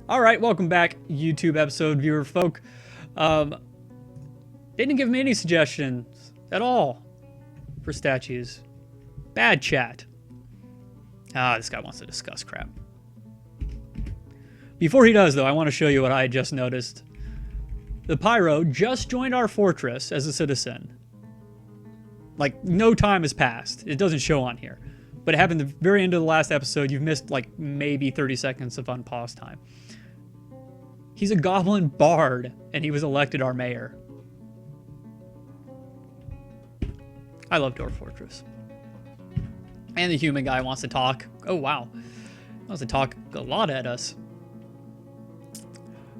All right, welcome back, YouTube episode viewer folk. They didn't give me any suggestions at all for statues. Bad chat. This guy wants to discuss crap. Before he does, though, I want to show you what I just noticed. The Pyro just joined our fortress as a citizen. Like, no time has passed. It doesn't show on here. But it happened at the very end of the last episode. You've missed, like, maybe 30 seconds of unpause time. He's a goblin bard, and he was elected our mayor. I love Dwarf Fortress. And the human guy wants to talk. Oh, wow. Wants to talk a lot at us.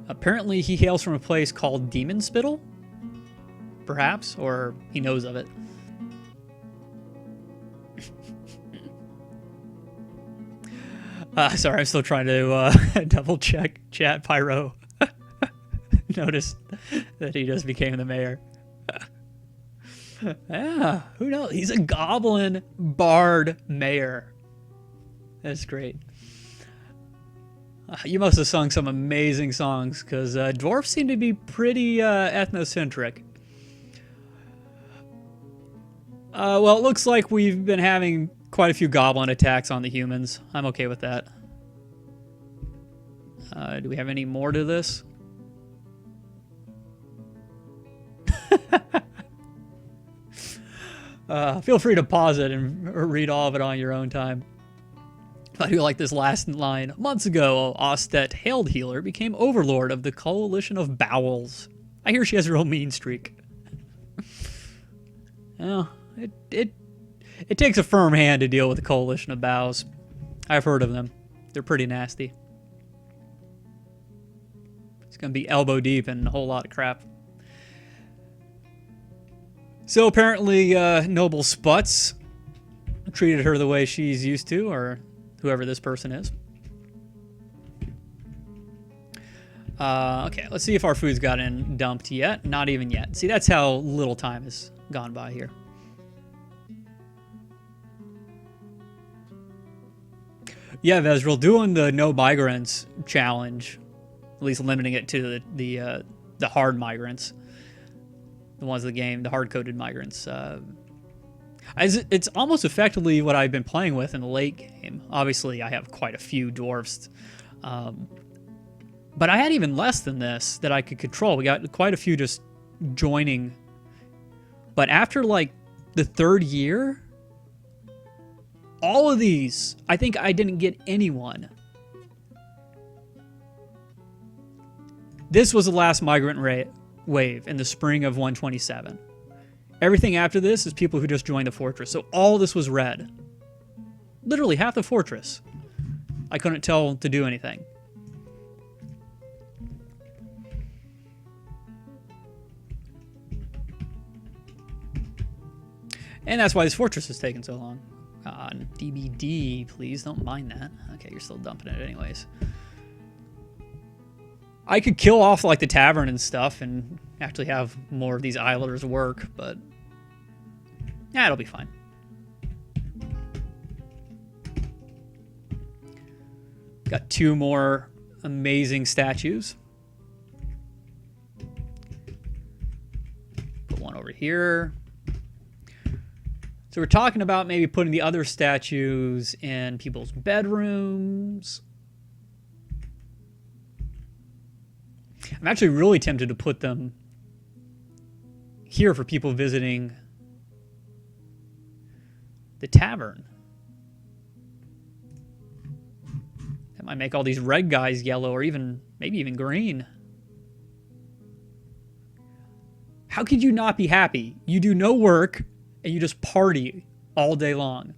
Apparently, he hails from a place called Demon Spittle. Perhaps, or he knows of it. Sorry, I'm still trying to double check chat. Pyro noticed that he just became the mayor. Yeah, who knows? He's a goblin bard mayor. That's great. You must have sung some amazing songs, because dwarves seem to be pretty ethnocentric. Well, it looks like we've been having quite a few goblin attacks on the humans. I'm okay with that. Do we have any more to this? Feel free to pause it and read all of it on your own time. I do like this last line. Months ago, Ostet Hailed Healer became overlord of the Coalition of Bowels. I hear she has a real mean streak. Well, it takes a firm hand to deal with the Coalition of Bowels. I've heard of them. They're pretty nasty. It's going to be elbow deep in a whole lot of crap. So apparently, Noble Sputz treated her the way she's used to, or whoever this person is. Okay, let's see if our food's gotten dumped yet. Not even yet. See, that's how little time has gone by here. Yeah, Vezril, doing the no migrants challenge, at least limiting it to the hard migrants. The ones of the game, the hard-coded migrants. It's almost effectively what I've been playing with in the late game. Obviously, I have quite a few dwarfs. But I had even less than this that I could control. We got quite a few just joining. But after, like, the third year, all of these, I think I didn't get anyone. This was the last migrant wave in the spring of 127. Everything after this is people who just joined the fortress. So all this was red. Literally half the fortress. I couldn't tell to do anything. And that's why this fortress has taken so long. DBD, please don't mind that. Okay, you're still dumping it anyways. I could kill off like the tavern and stuff and actually have more of these islanders work, but yeah, it'll be fine. Got two more amazing statues. Put one over here. So we're talking about maybe putting the other statues in people's bedrooms. I'm actually really tempted to put them here for people visiting the tavern. That might make all these red guys yellow, or even maybe even green. How could you not be happy? You do no work and you just party all day long.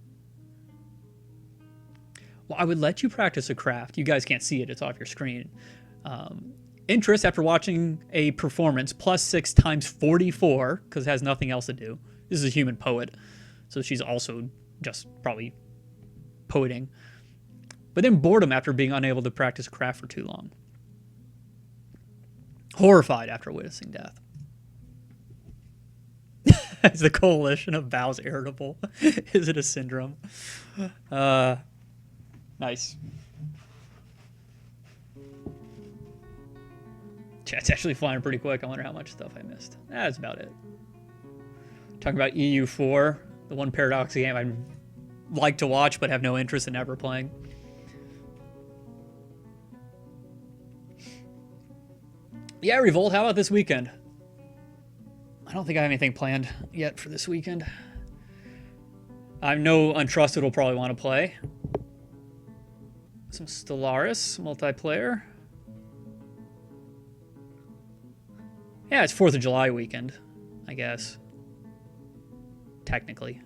Well, I would let you practice a craft. You guys can't see it, it's off your screen. Interest after watching a performance +6 times 44, because it has nothing else to do. This is a human poet, so she's also just probably poeting. But then boredom after being unable to practice craft for too long. Horrified after witnessing death. Is the Coalition of Bowels irritable? Is it a syndrome? Nice. Chat's actually flying pretty quick. I wonder how much stuff I missed. That's about it. Talking about EU4, the one Paradox game I'd like to watch but have no interest in ever playing. Yeah, Revolt, how about this weekend? I don't think I have anything planned yet for this weekend. I know Untrusted will probably want to play. Some Stellaris multiplayer. Yeah, it's 4th of July weekend, I guess. Technically.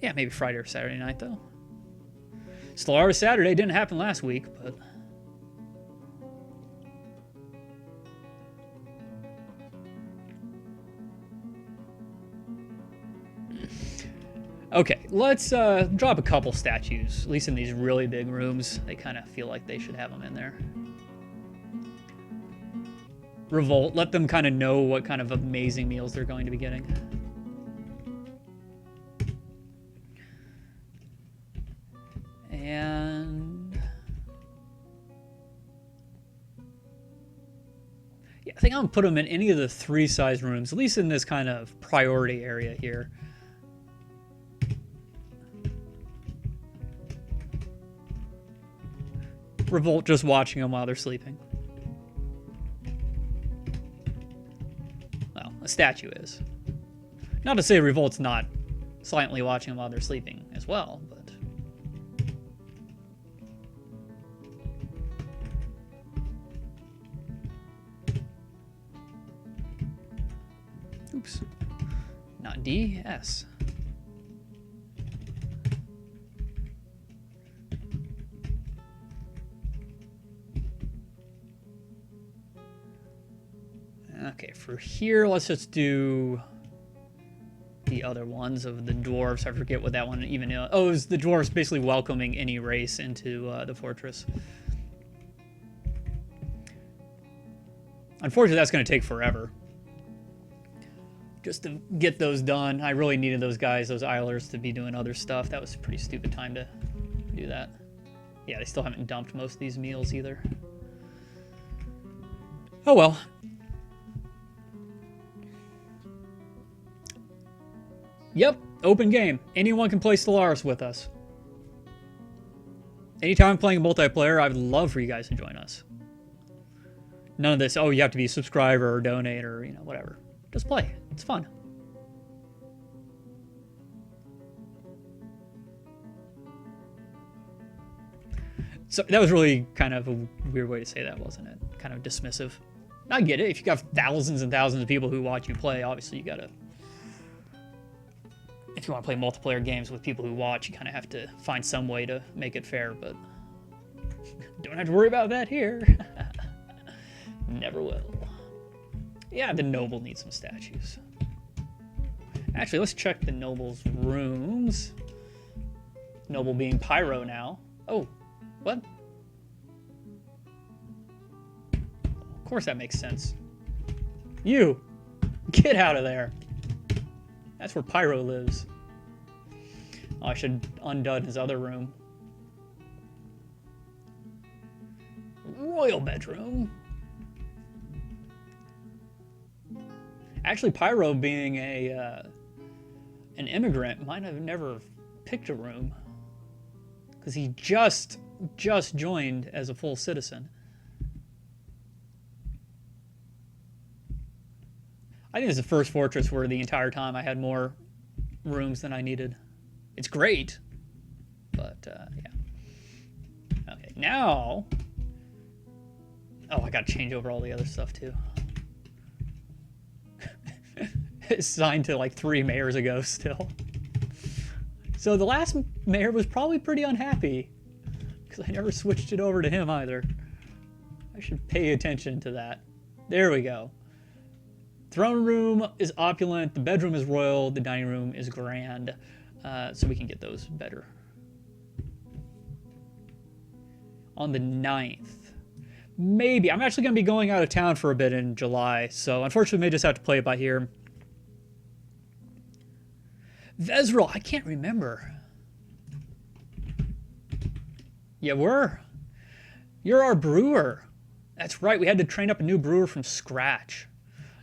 Yeah, maybe Friday or Saturday night, though. Stellaris Saturday didn't happen last week, but... Okay, let's drop a couple statues, at least in these really big rooms. They kind of feel like they should have them in there. Revolt, let them kind of know what kind of amazing meals they're going to be getting. And... yeah, I think I'm going to put them in any of the 3 size rooms, at least in this kind of priority area here. Revolt just watching them while they're sleeping. Well, a statue is. Not to say Revolt's not silently watching them while they're sleeping as well, but... oops. Not D, S. Okay, for here, let's just do the other ones of the dwarves. I forget what that one even is. Oh, it was the dwarves basically welcoming any race into the fortress. Unfortunately, that's going to take forever. Just to get those done, I really needed those guys, those Islers, to be doing other stuff. That was a pretty stupid time to do that. Yeah, they still haven't dumped most of these meals either. Oh well. Yep, open game. Anyone can play Stellaris with us. Anytime I'm playing multiplayer, I would love for you guys to join us. None of this, oh, you have to be a subscriber or donate or, you know, whatever. Just play. It's fun. So that was really kind of a weird way to say that, wasn't it? Kind of dismissive. I get it. If you got thousands and thousands of people who watch you play, obviously you gotta... if you want to play multiplayer games with people who watch, you kind of have to find some way to make it fair, but don't have to worry about that here. Never will. Yeah, the noble needs some statues. Actually, let's check the noble's rooms. Noble being Pyro now. Oh, what? Of course that makes sense. You! Get out of there! That's where Pyro lives. Oh, I should undone his other room. Royal bedroom. Actually, Pyro being an immigrant might have never picked a room because he just joined as a full citizen. I think it's the first fortress where the entire time I had more rooms than I needed. It's great, but yeah. Okay, now... oh, I gotta change over all the other stuff too. It's signed to like 3 mayors ago still. So the last mayor was probably pretty unhappy because I never switched it over to him either. I should pay attention to that. There we go. Throne room is opulent, the bedroom is royal, the dining room is grand, so we can get those better. On the 9th, maybe. I'm actually going to be going out of town for a bit in July, so unfortunately we may just have to play it by here. Vezril, I can't remember. Yeah, You're our brewer. That's right, we had to train up a new brewer from scratch.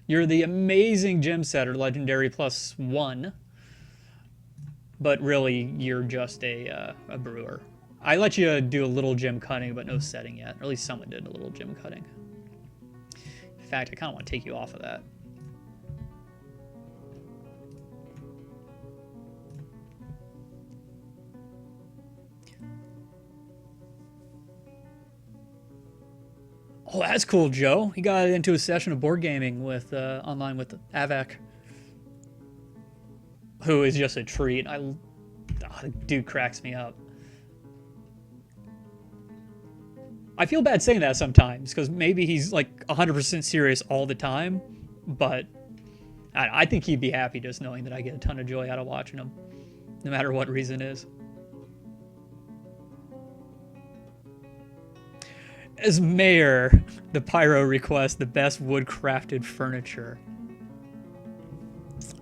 You're the amazing gem setter, legendary +1. But really, you're just a brewer. I let you do a little gem cutting, but no setting yet. Or at least someone did a little gem cutting. In fact, I kind of want to take you off of that. Oh, that's cool, Joe. He got into a session of board gaming with online with Avak, who is just a treat. The dude cracks me up. I feel bad saying that sometimes, because maybe he's like 100% serious all the time, but I think he'd be happy just knowing that I get a ton of joy out of watching him, no matter what reason is. As mayor, the Pyro requests the best wood-crafted furniture.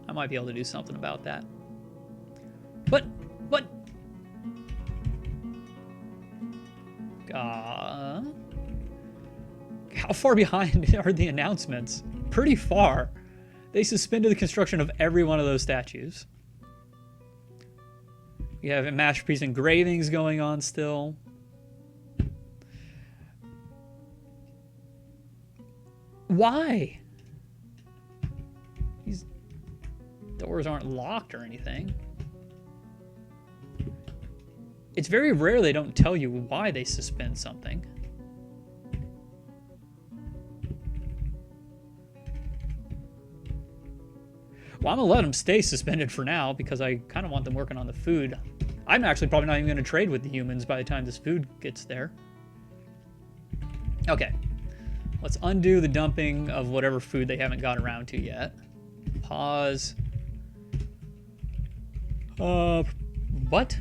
I might be able to do something about that. What? How far behind are the announcements? Pretty far. They suspended the construction of every one of those statues. You have masterpiece engravings going on still. Why? These doors aren't locked or anything. It's very rare they don't tell you why they suspend something. Well, I'm gonna let them stay suspended for now because I kind of want them working on the food. I'm actually probably not even gonna trade with the humans by the time this food gets there. Okay. Let's undo the dumping of whatever food they haven't got around to yet. Pause. What?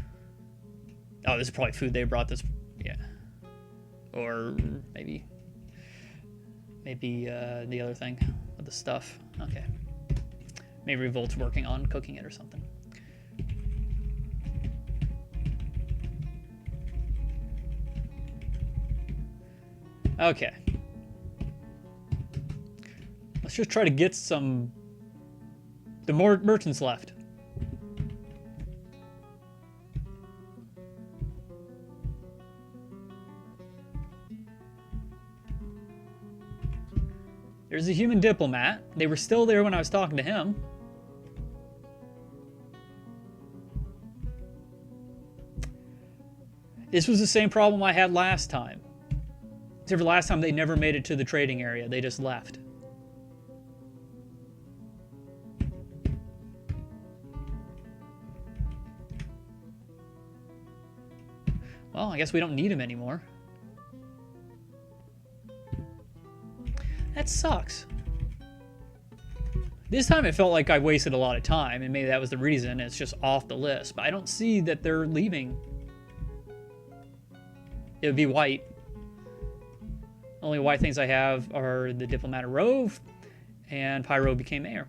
Oh, this is probably food they brought this. Yeah. Or maybe the other thing with the stuff. Okay. Maybe Revolt's working on cooking it or something. Okay. Let's just try to get the more merchants left. There's a human diplomat. They were still there when I was talking to him. This was the same problem I had last time. Except for last time they never made it to the trading area. They just left. Well, I guess we don't need him anymore. That sucks. This time it felt like I wasted a lot of time, and maybe that was the reason. It's just off the list. But I don't see that they're leaving. It would be white. Only white things I have are the Diplomat Rove, and Pyro became mayor.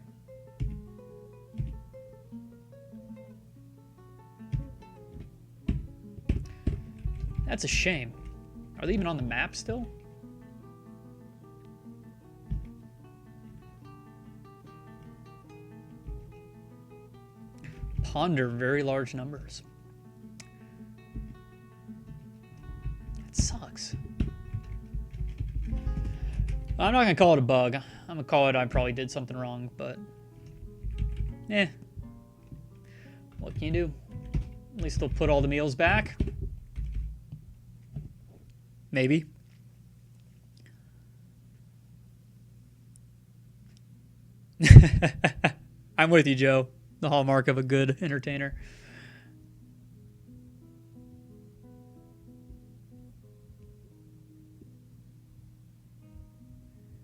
That's a shame. Are they even on the map still? Ponder very large numbers. That sucks. I'm not gonna call it a bug. I'm gonna call it I probably did something wrong, but what can you do? At least they'll put all the meals back. Maybe. I'm with you, Joe. The hallmark of a good entertainer.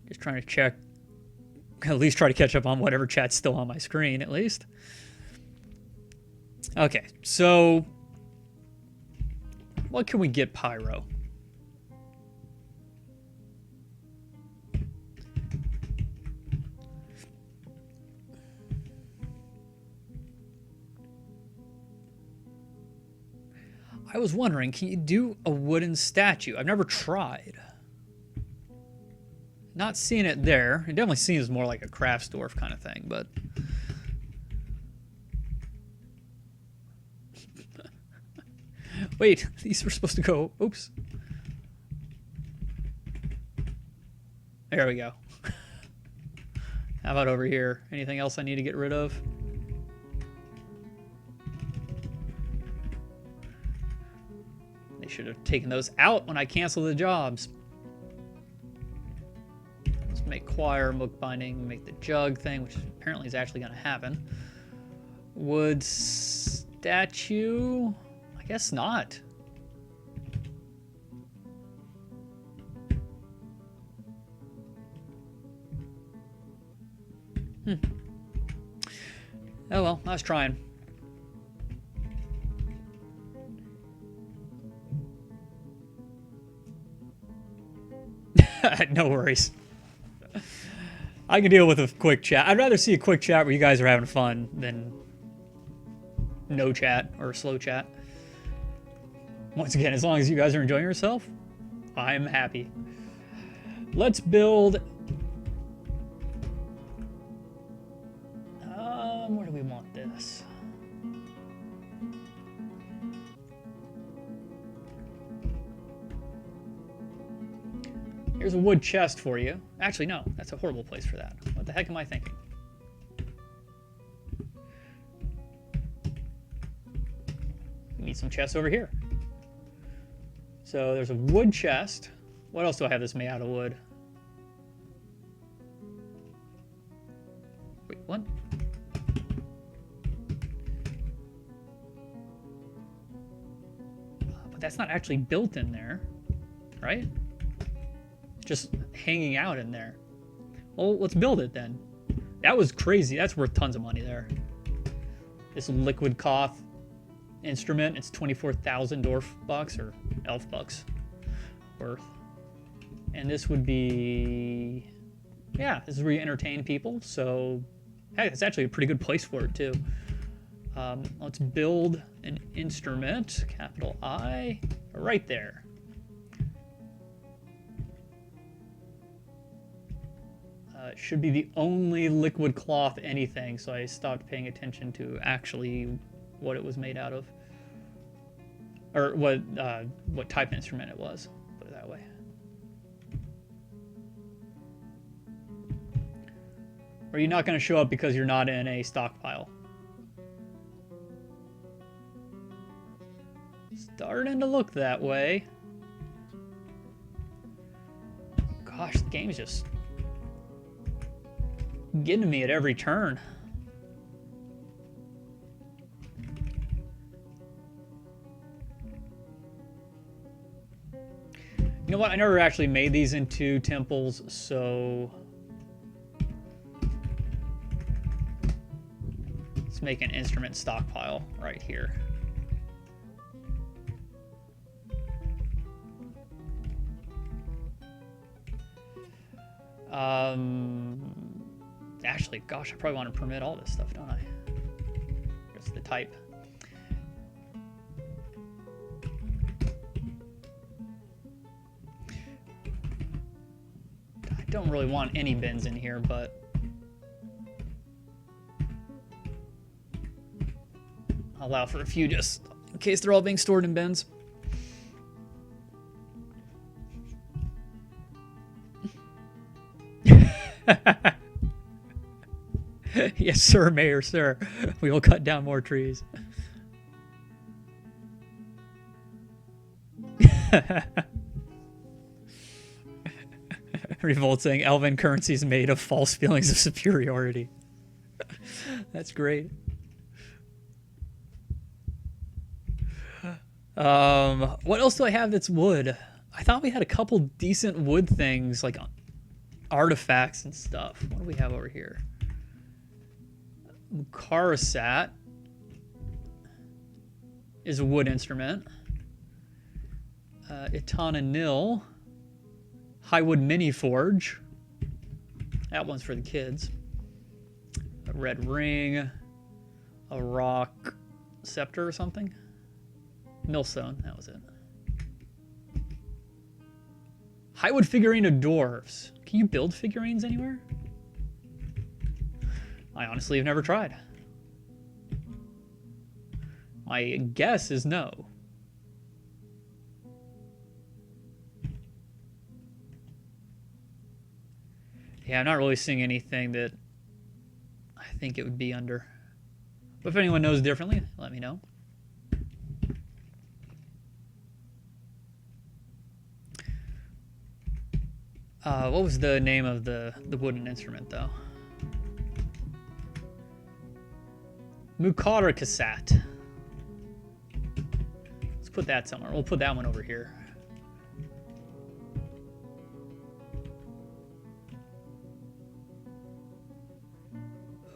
Just trying to check. At least try to catch up on whatever chat's still on my screen, at least. Okay, so what can we get Pyro? I was wondering, can you do a wooden statue? I've never tried. Not seeing it there. It definitely seems more like a crafts dwarf kind of thing, but... Wait, these were supposed to go... Oops. There we go. How about over here? Anything else I need to get rid of? They should have taken those out when I canceled the jobs. Let's make choir, bookbinding, make the jug thing, which apparently is actually going to happen. Wood statue... I guess not. Oh well, I was trying. No worries. I can deal with a quick chat. I'd rather see a quick chat where you guys are having fun than no chat or slow chat. Once again, as long as you guys are enjoying yourself, I'm happy. Let's build... where do we want this? Here's a wood chest for you. Actually, no, that's a horrible place for that. What the heck am I thinking? We need some chests over here. So there's a wood chest. What else do I have that's made out of wood? Wait, what? But that's not actually built in there, right? Just hanging out in there. Well, let's build it then. That was crazy. That's worth tons of money there. This liquid cloth instrument, it's 24,000 dwarf bucks or elf bucks worth. And this would be, yeah, this is where you entertain people. So, hey, it's actually a pretty good place for it too. Let's build an instrument, capital I, right there. It should be the only liquid cloth anything, so I stopped paying attention to actually what it was made out of. Or what type of instrument it was, put it that way. Or are you not going to show up because you're not in a stockpile? Starting to look that way. Gosh, the game's just getting to me at every turn. You know what? I never actually made these into temples, so let's make an instrument stockpile right here. Actually, gosh, I probably want to permit all this stuff, don't I? That's the type. I don't really want any bins in here, but I'll allow for a few just in case they're all being stored in bins. Yes, sir, Mayor, sir. We will cut down more trees. Revolt saying elven currency is made of false feelings of superiority. That's great. What else do I have that's wood? I thought we had a couple decent wood things, like artifacts and stuff. What do we have over here? Karasat is a wood instrument. Itana Nil. Highwood Mini Forge. That one's for the kids. A red ring. A rock scepter or something. Millstone, that was it. Highwood figurine of dwarves. Can you build figurines anywhere? I honestly have never tried. My guess is no. Yeah, I'm not really seeing anything that I think it would be under. But if anyone knows differently, let me know. What was the name of the wooden instrument, though? Mukara Cassette. Let's put that somewhere. We'll put that one over here.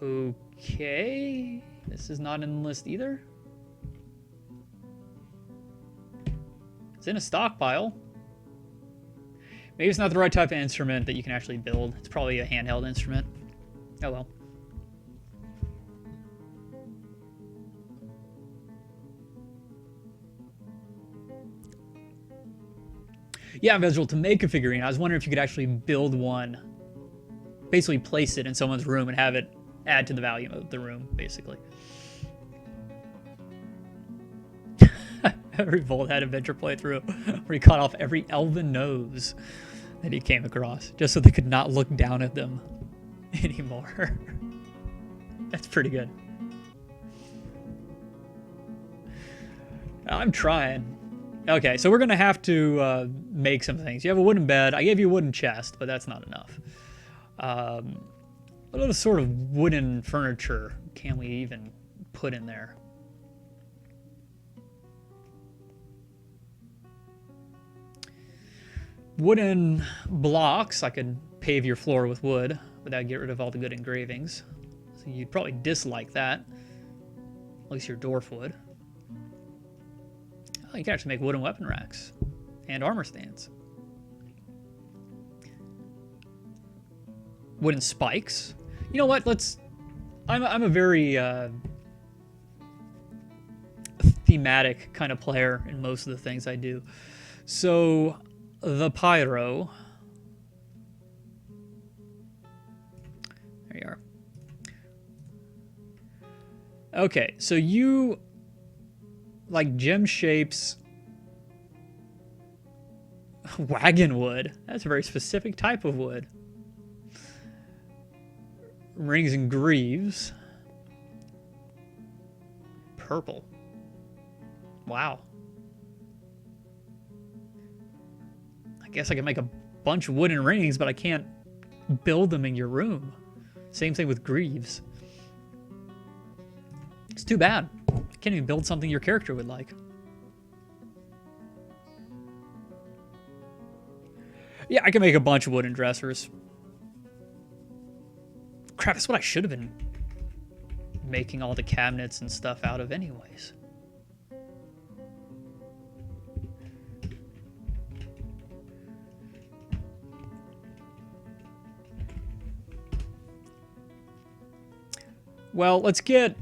Okay. This is not in the list either. It's in a stockpile. Maybe it's not the right type of instrument that you can actually build. It's probably a handheld instrument. Oh well. Yeah, Visual, to make a figurine, I was wondering if you could actually build one. Basically place it in someone's room and have it add to the value of the room, basically. Every Volt had adventure playthrough where he cut off every elven nose that he came across, just so they could not look down at them anymore. That's pretty good. I'm trying. Okay, so we're going to have to make some things. You have a wooden bed. I gave you a wooden chest, but that's not enough. What other sort of wooden furniture can we even put in there? Wooden blocks. I could pave your floor with wood, but that'd get rid of all the good engravings. So you'd probably dislike that. At least your dwarf would. Oh, you can actually make wooden weapon racks and armor stands. Wooden spikes. You know what? I'm a very thematic kind of player in most of the things I do. So the pyro. There you are. Okay, so you like gem shapes wagon wood. That's a very specific type of wood. Rings and greaves. Purple. Wow. I guess I can make a bunch of wooden rings, but I can't build them in your room. Same thing with greaves. It's too bad. I can't even build something your character would like. Yeah, I can make a bunch of wooden dressers. Crap, that's what I should have been making all the cabinets and stuff out of anyways. Well, let's get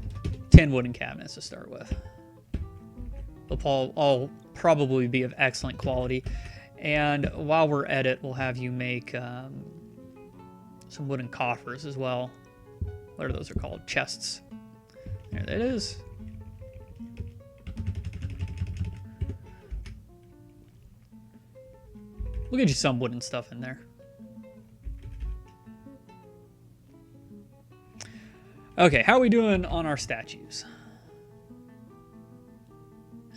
10 wooden cabinets to start with. They'll all probably be of excellent quality. And while we're at it, we'll have you make some wooden coffers as well. What are those called? Chests. There that is. We'll get you some wooden stuff in there. Okay, how are we doing on our statues?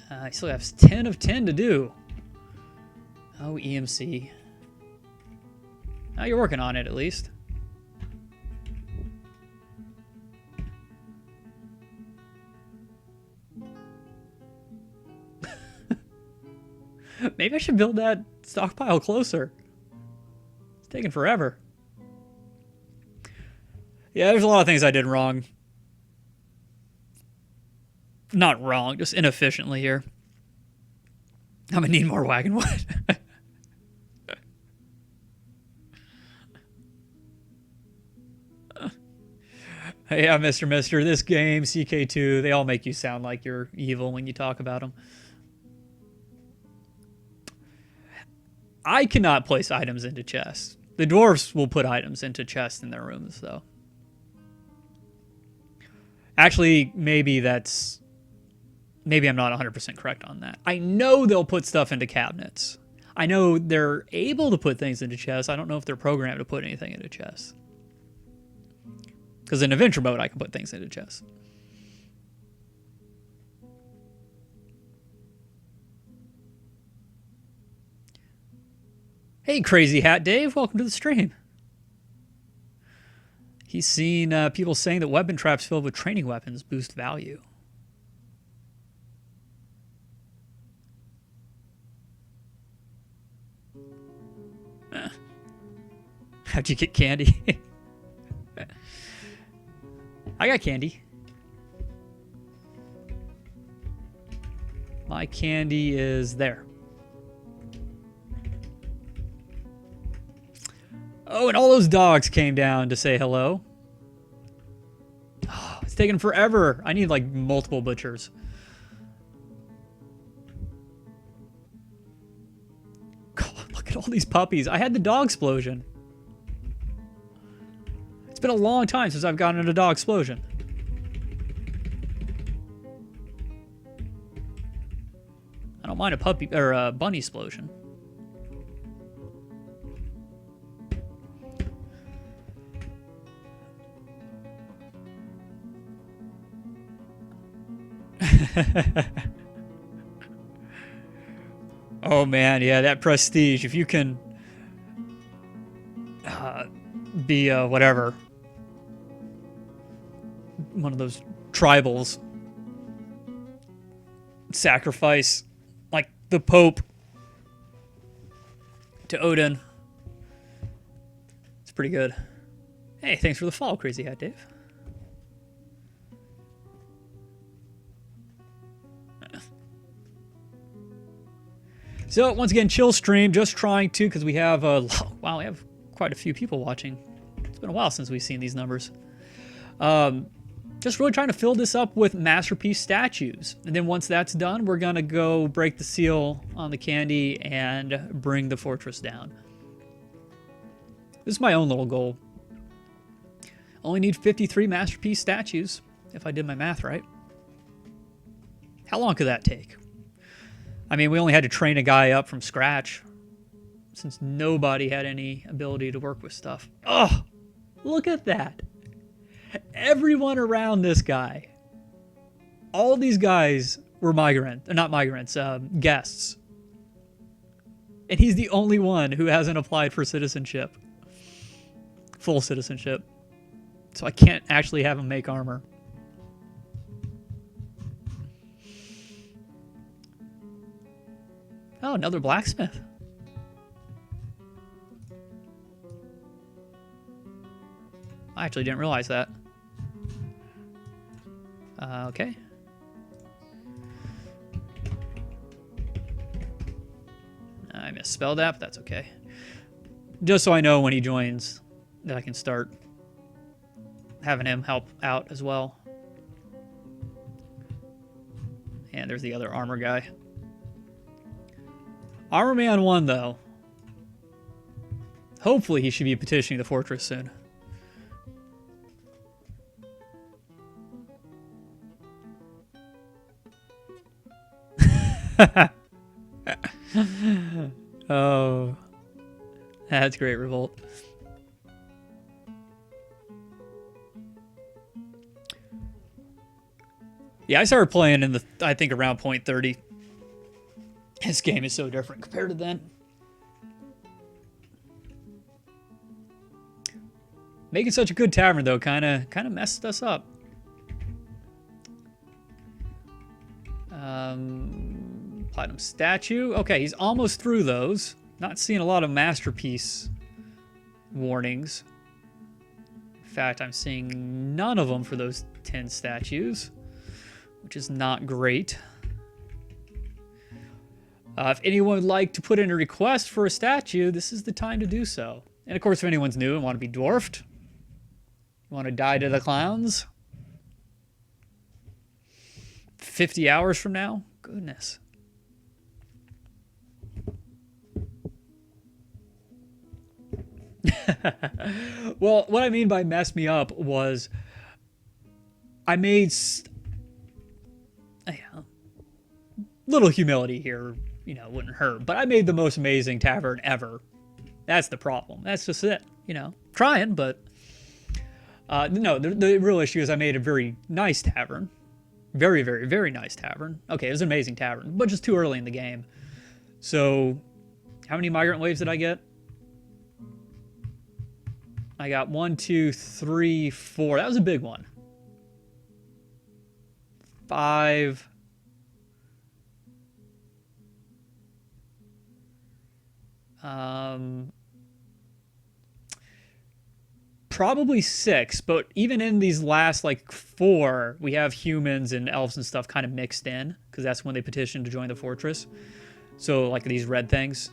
I still have 10 of 10 to do. Oh, EMC. Now you're working on it, at least. Maybe I should build that stockpile closer. It's taking forever. Yeah, there's a lot of things I did wrong. Not wrong, just inefficiently here. I'm gonna need more wagon wood. Yeah, Mr. This game, CK2, they all make you sound like you're evil when you talk about them. I cannot place items into chests. The dwarves will put items into chests in their rooms, though. Actually, maybe I'm not 100% correct on that. I know they'll put stuff into cabinets. I know they're able to put things into chests. I don't know if they're programmed to put anything into chests. Because in adventure mode, I can put things into chests. Hey, Crazy Hat Dave. Welcome to the stream. He's seen people saying that weapon traps filled with training weapons boost value. How'd you get candy? I got candy. My candy is there. Oh, and all those dogs came down to say hello. Oh, it's taking forever. I need like multiple butchers. God, look at all these puppies. I had the dog explosion. It's been a long time since I've gotten a dog explosion. I don't mind a puppy or a bunny explosion. Oh man, yeah, that prestige. If you can be whatever, one of those tribals, sacrifice like the Pope to Odin. It's pretty good. Hey, thanks for the follow, Crazy Hat Dave. So once again, chill stream, just trying to, because we have wow, we have quite a few people watching. It's been a while since we've seen these numbers. Just really trying to fill this up with masterpiece statues, and then once that's done, we're gonna go break the seal on the candy and bring the fortress down. This is my own little goal. Only need 53 masterpiece statues, if I did my math right. How long could that take? I mean, we only had to train a guy up from scratch since nobody had any ability to work with stuff. Oh, look at that. Everyone around this guy, all these guys were guests. And he's the only one who hasn't applied for citizenship, full citizenship. So I can't actually have him make armor. Oh, another blacksmith. I actually didn't realize that. Okay. I misspelled that, but that's okay. Just so I know when he joins that I can start having him help out as well. And there's the other armor guy. Armor Man 1, though. Hopefully he should be petitioning the fortress soon. Oh. That's great, Revolt. Yeah, I started playing in I think around point 30. This game is so different compared to then. Making such a good tavern though, kind of messed us up. Platinum statue. Okay, he's almost through those. Not seeing a lot of masterpiece warnings. In fact, I'm seeing none of them for those 10 statues, which is not great. If anyone would like to put in a request for a statue, this is the time to do so. And of course, if anyone's new and want to be dwarfed, you want to die to the clowns, 50 hours from now? Goodness. Well, what I mean by mess me up was I made little humility here, wouldn't hurt, but I made the most amazing tavern ever. That's the problem. That's just it, trying, but no, the real issue is I made a very nice tavern. Very, very, very nice tavern. Okay, it was an amazing tavern, but just too early in the game. So, how many migrant waves did I get? I got 1, 2, 3, 4. That was a big one. 5. Probably 6, but even in these last 4, we have humans and elves and stuff kind of mixed in, because that's when they petitioned to join the fortress. So these red things.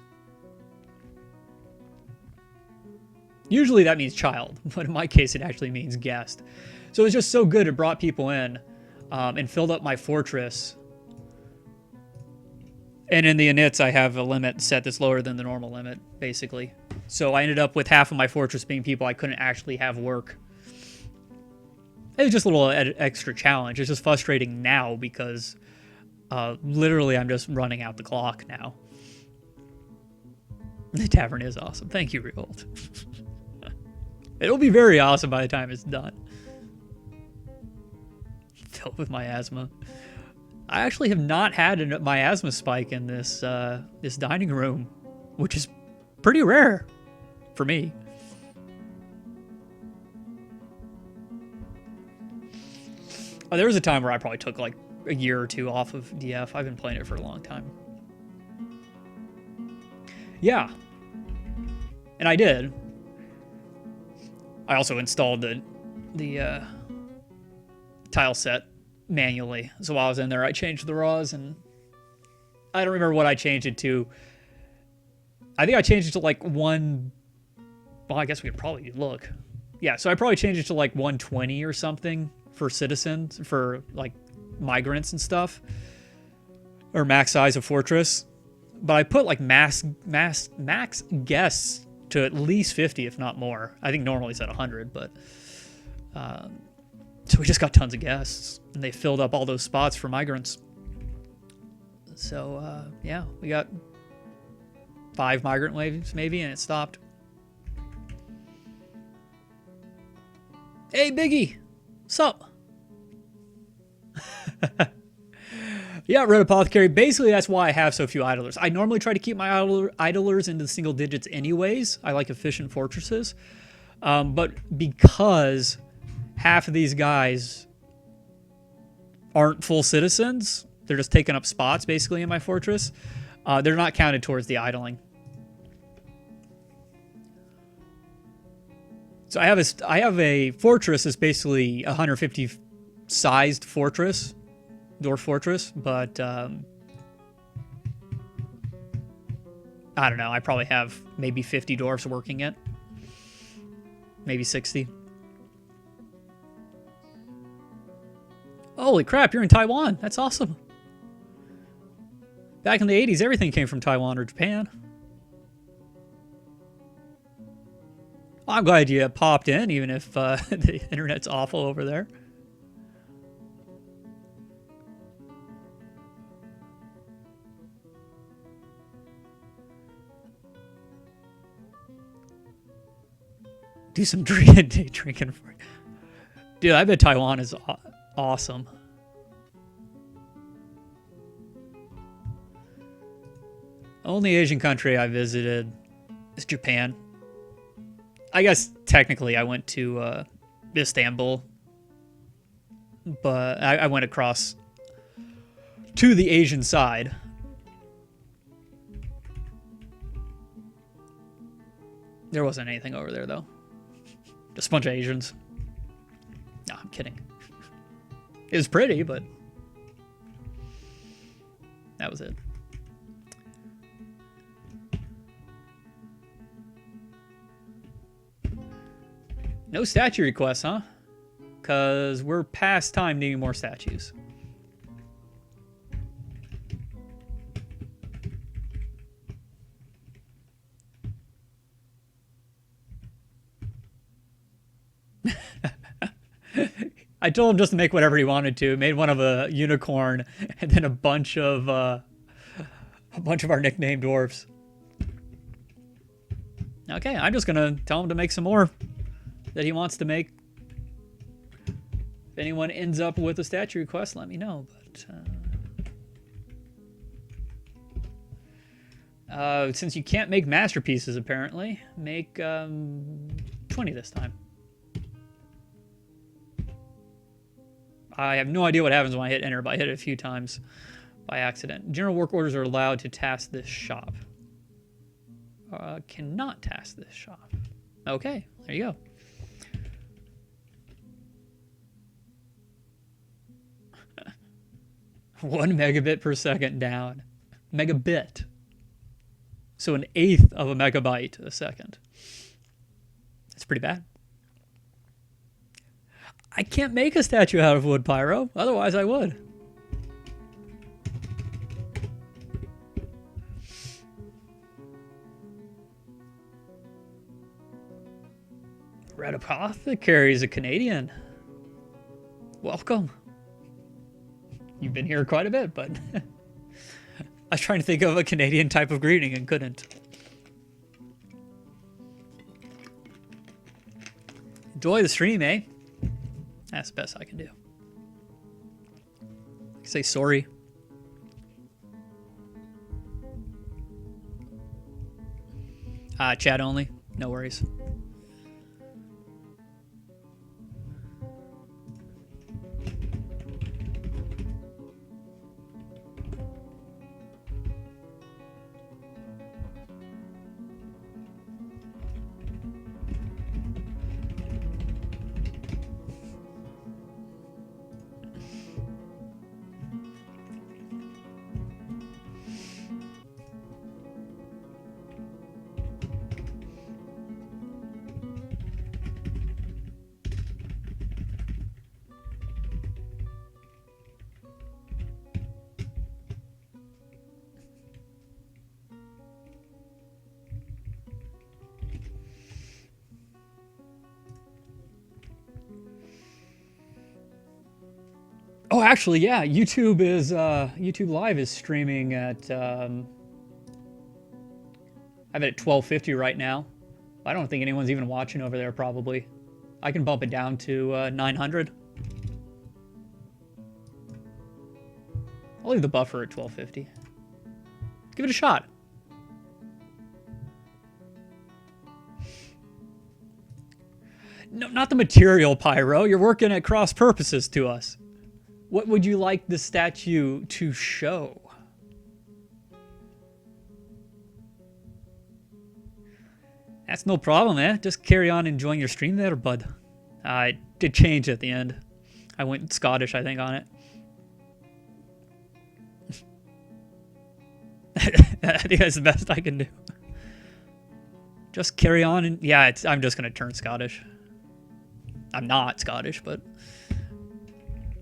Usually that means child, but in my case it actually means guest. So it was just so good, it brought people in and filled up my fortress. And in the inits, I have a limit set that's lower than the normal limit, basically. So I ended up with half of my fortress being people I couldn't actually have work. It was just a little extra challenge. It's just frustrating now because literally I'm just running out the clock now. The tavern is awesome. Thank you, Revolt. It'll be very awesome by the time it's done. Filled with miasma. I actually have not had a miasma spike in this this dining room, which is pretty rare for me. Oh, there was a time where I probably took a year or 2 off of DF. I've been playing it for a long time. Yeah. And I did. I also installed the tile set manually. So while I was in there, I changed the raws, and I don't remember what I changed it to. I think I changed it to 1... Well, I guess we could probably look. Yeah, so I probably changed it to 120 or something for citizens, for migrants and stuff. Or max size of fortress. But I put max guests to at least 50, if not more. I think normally it's at 100, but... So we just got tons of guests, and they filled up all those spots for migrants. So, yeah, we got 5 migrant waves, maybe, and it stopped. Hey, Biggie! Sup? Yeah, Red Apothecary. Basically, that's why I have so few idlers. I normally try to keep my idlers into the single digits anyways. I like efficient fortresses. But because half of these guys aren't full citizens, they're just taking up spots, basically, in my fortress, they're not counted towards the idling. So I have a fortress that's basically a 150 sized fortress, Dwarf Fortress, but I don't know. I probably have maybe 50 dwarves working it, maybe 60. Holy crap! You're in Taiwan. That's awesome. Back in the 80s, everything came from Taiwan or Japan. I'm glad you popped in, even if the internet's awful over there. Do some drinking for you. Dude, I bet Taiwan is awesome. Only Asian country I visited is Japan. I guess technically I went to Istanbul, but I went across to the Asian side. There wasn't anything over there, though. Just a bunch of Asians. No, I'm kidding. It was pretty, but that was it. No statue requests, huh? Because we're past time needing more statues. I told him just to make whatever he wanted to. Made one of a unicorn and then a bunch of our nicknamed dwarves. Okay, I'm just gonna tell him to make some more that he wants to make. If anyone ends up with a statue request, let me know. But since you can't make masterpieces, apparently, make 20 this time. I have no idea what happens when I hit enter, but I hit it a few times by accident. General work orders are allowed to task this shop. Cannot task this shop. Okay, there you go. One megabit per second down. Megabit. So an eighth of a megabyte a second. That's pretty bad. I can't make a statue out of wood, Pyro. Otherwise, I would. Red Apothecary is a Canadian. Welcome. You've been here quite a bit, but I was trying to think of a Canadian type of greeting and couldn't. Enjoy the stream, eh? That's the best I can do. Say sorry. Chat only. No worries. Oh, actually, yeah. YouTube Live is streaming at. I'm at 1250 right now. I don't think anyone's even watching over there. Probably, I can bump it down to 900. I'll leave the buffer at 1250. Give it a shot. No, not the material, Pyro. You're working at cross purposes to us. What would you like the statue to show? That's no problem, eh? Just carry on enjoying your stream there, bud. I did change at the end. I went Scottish, I think, on it. I think that's the best I can do. Just carry on and... Yeah, I'm just going to turn Scottish. I'm not Scottish, but...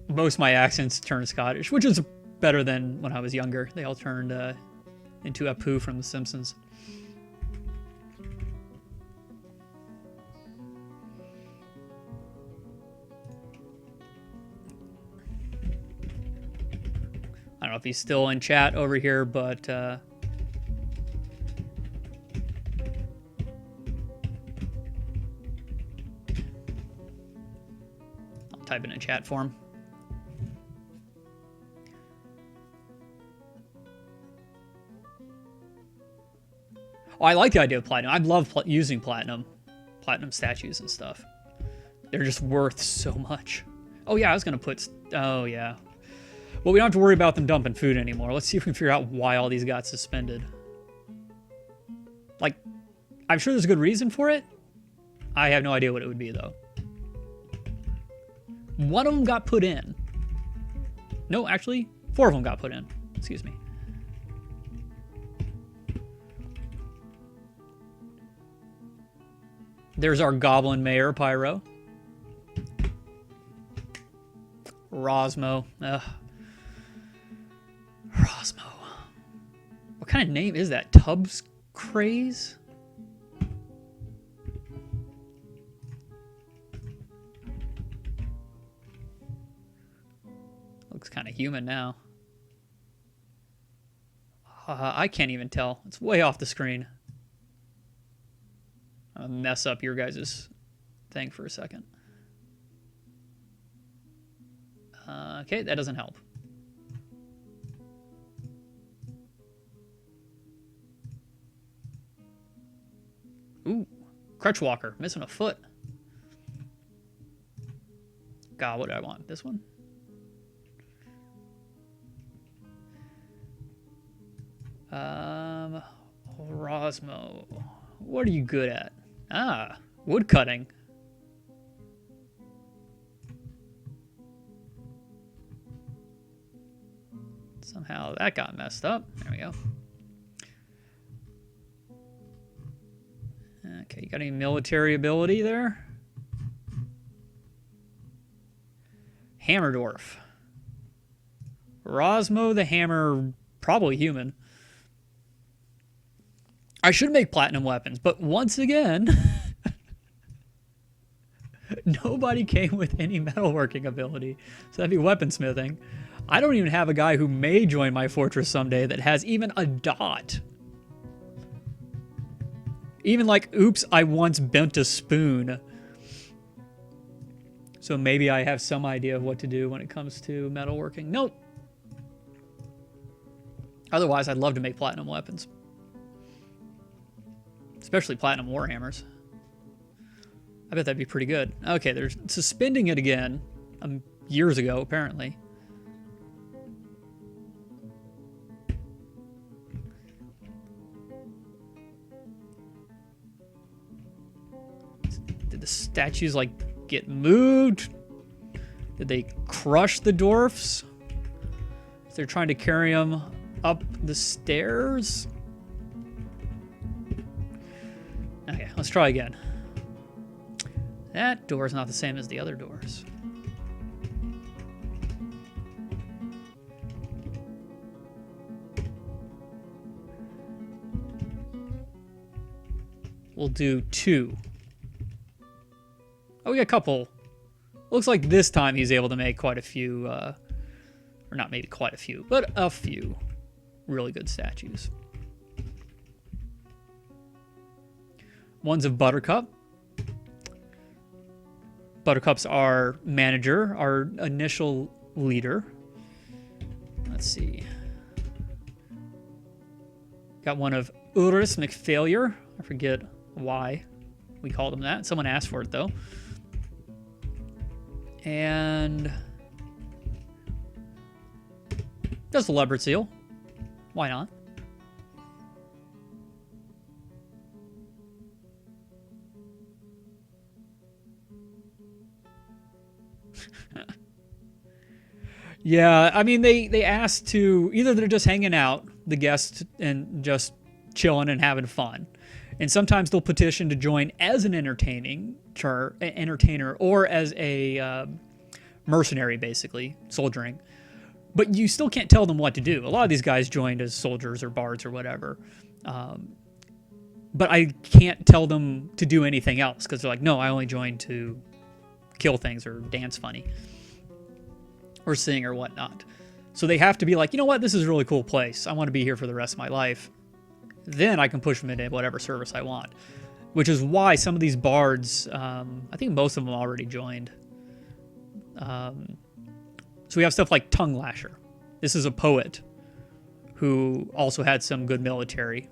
most of my accents turn Scottish, which is better than when I was younger. They all turned into Apu from The Simpsons. I don't know if he's still in chat over here, but I'll type it in chat for him. Oh, I like the idea of platinum. I love using platinum statues and stuff. They're just worth so much. Oh yeah, I was gonna put. Oh yeah. Well, we don't have to worry about them dumping food anymore. Let's see if we can figure out why all these got suspended. Like, I'm sure there's a good reason for it. I have no idea what it would be though. One of them got put in. No, actually, 4 of them got put in. Excuse me. There's our Goblin Mayor, Pyro. Rosmo. Ugh. Rosmo. What kind of name is that? Tubbs Craze? human now. I can't even tell. It's way off the screen. I'll mess up your guys' thing for a second. Okay, that doesn't help. Ooh, crutch walker, missing a foot. God, what do I want? This one? Rosmo. What are you good at? Ah, wood cutting. Somehow that got messed up. There we go. Okay, you got any military ability there? Hammer dwarf. Rosmo the hammer, probably human. I should make platinum weapons, but once again, nobody came with any metalworking ability. So that'd be weaponsmithing. I don't even have a guy who may join my fortress someday that has even a dot. Even like, oops, I once bent a spoon. So maybe I have some idea of what to do when it comes to metalworking. Nope. Otherwise, I'd love to make platinum weapons. Especially platinum warhammers. I bet that'd be pretty good. Okay, they're suspending it again. Years ago, apparently. Did the statues, like, get moved? Did they crush the dwarfs? They're trying to carry them up the stairs? Okay, let's try again. That door's not the same as the other doors. We'll do 2. Oh, we got a couple. Looks like this time he's able to make quite a few, or not maybe quite a few, but a few really good statues. One's of Buttercup. Buttercup's our manager, our initial leader. Let's see. Got one of Urus McFailure. I forget why we called him that. Someone asked for it, though. And just a leopard seal. Why not? Yeah, I mean, they asked to, either they're just hanging out, the guests, and just chilling and having fun. And sometimes they'll petition to join as an entertainer or as a mercenary, basically, soldiering. But you still can't tell them what to do. A lot of these guys joined as soldiers or bards or whatever. But I can't tell them to do anything else because they're like, no, I only joined to kill things or dance funny or sing or whatnot. So they have to be like, you know what, this is a really cool place. I want to be here for the rest of my life. Then I can push them into whatever service I want. Which is why some of these bards, I think most of them already joined. So we have stuff like Tongue Lasher. This is a poet who also had some good military.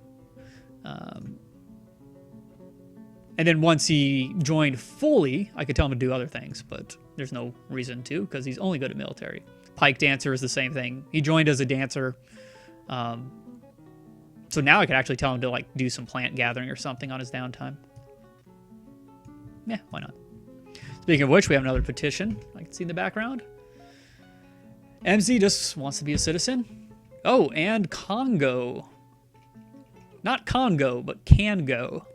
And then once he joined fully, I could tell him to do other things, but there's no reason to because he's only good at military. Pike Dancer is the same thing. He joined as a dancer. So now I could actually tell him to like do some plant gathering or something on his downtime. Yeah, why not? Speaking of which, we have another petition. I can see in the background. MZ just wants to be a citizen. Oh, and Congo. Not Congo, but Cango.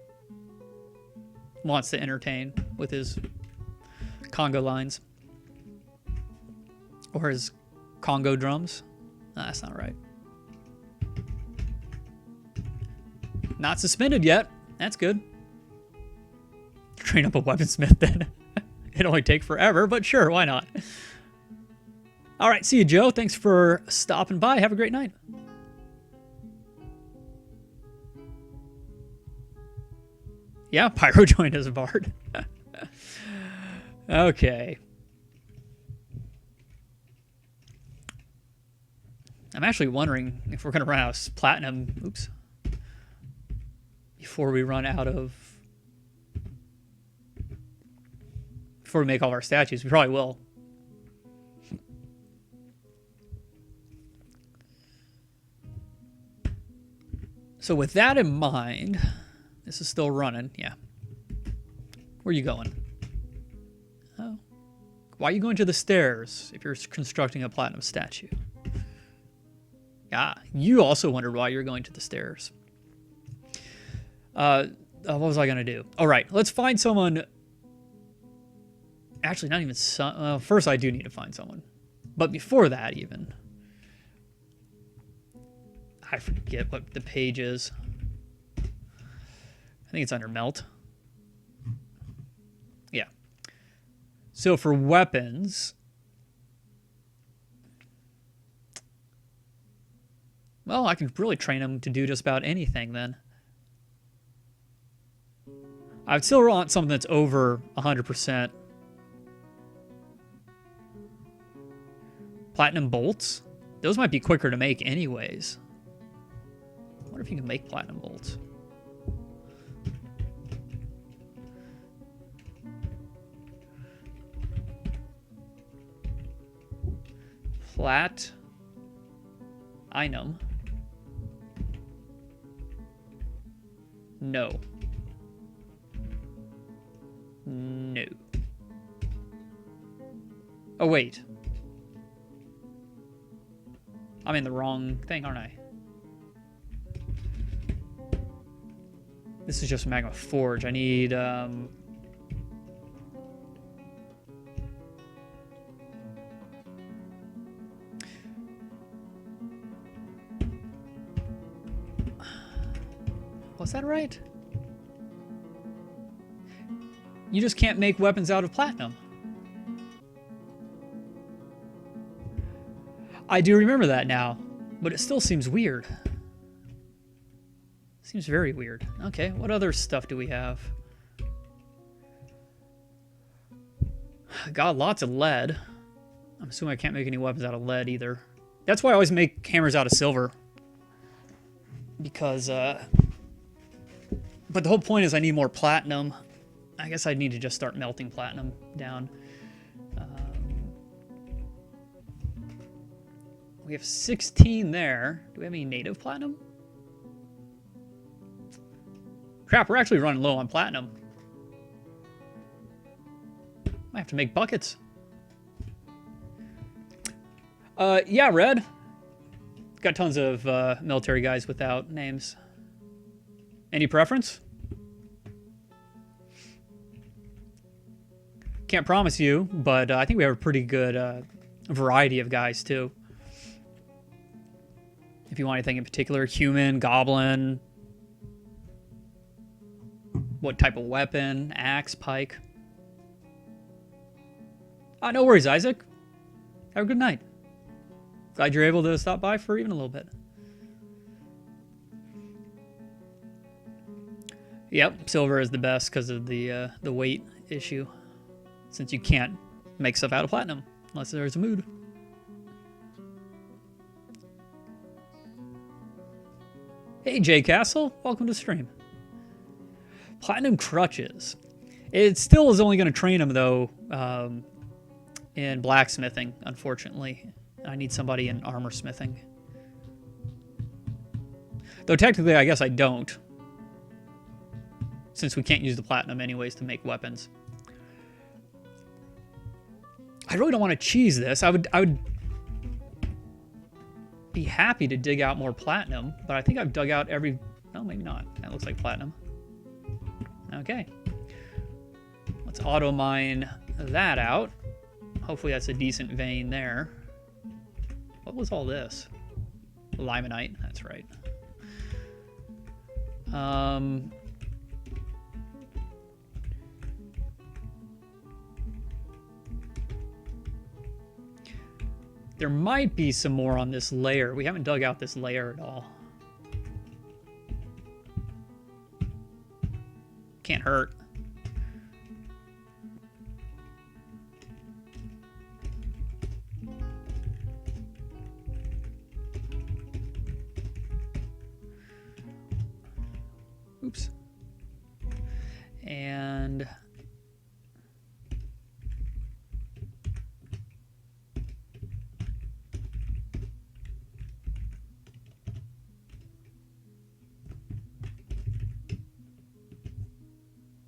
Wants to entertain with his Congo lines. Or his Congo drums. No, that's not right. Not suspended yet. That's good. Train up a weaponsmith then. It'd only take forever, but sure, why not? All right, see you, Joe. Thanks for stopping by. Have a great night. Yeah, Pyro joined as a bard. Okay. I'm actually wondering if we're going to run out of platinum. Oops. Before we run out of... Before we make all our statues. We probably will. So with that in mind, this is still running. Yeah. Where are you going? Oh. Why are you going to the stairs if you're constructing a platinum statue? Ah, you also wondered why you're going to the stairs. What was I going to do? All right, let's find someone. Actually, not even some. First, I do need to find someone. But before that, even. I forget what the page is. I think it's under melt. Yeah. So for weapons, well, I can really train them to do just about anything then. I'd still want something that's over 100%. Platinum bolts? Those might be quicker to make anyways. I wonder if you can make platinum bolts. Platinum. No. No. Oh, wait. I'm in the wrong thing, aren't I? This is just magma forge. I need, was that right? You just can't make weapons out of platinum. I do remember that now, but it still seems weird. Seems very weird. Okay, what other stuff do we have? Got lots of lead. I'm assuming I can't make any weapons out of lead either. That's why I always make hammers out of silver. Because, but the whole point is I need more platinum. I guess I need to just start melting platinum down. We have 16 there. Do we have any native platinum? Crap, we're actually running low on platinum. Might have to make buckets. Yeah, Red. Got tons of military guys without names. Any preference? Can't promise you, but I think we have a pretty good variety of guys, too. If you want anything in particular, human, goblin, what type of weapon, axe, pike. No worries, Isaac. Have a good night. Glad you're able to stop by for even a little bit. Yep, silver is the best because of the weight issue. Since you can't make stuff out of platinum unless there's a mood. Hey, Jay Castle. Welcome to the stream. Platinum crutches. It still is only going to train them, though, in blacksmithing, unfortunately. I need somebody in armor smithing. Though technically, I guess I don't. Since we can't use the platinum anyways to make weapons. I really don't want to cheese this. I would be happy to dig out more platinum, but I think I've dug out every... No, maybe not. That looks like platinum. Okay. Let's auto mine that out. Hopefully that's a decent vein there. What was all this? Limonite, that's right. There might be some more on this layer. We haven't dug out this layer at all. Can't hurt. Oops. And is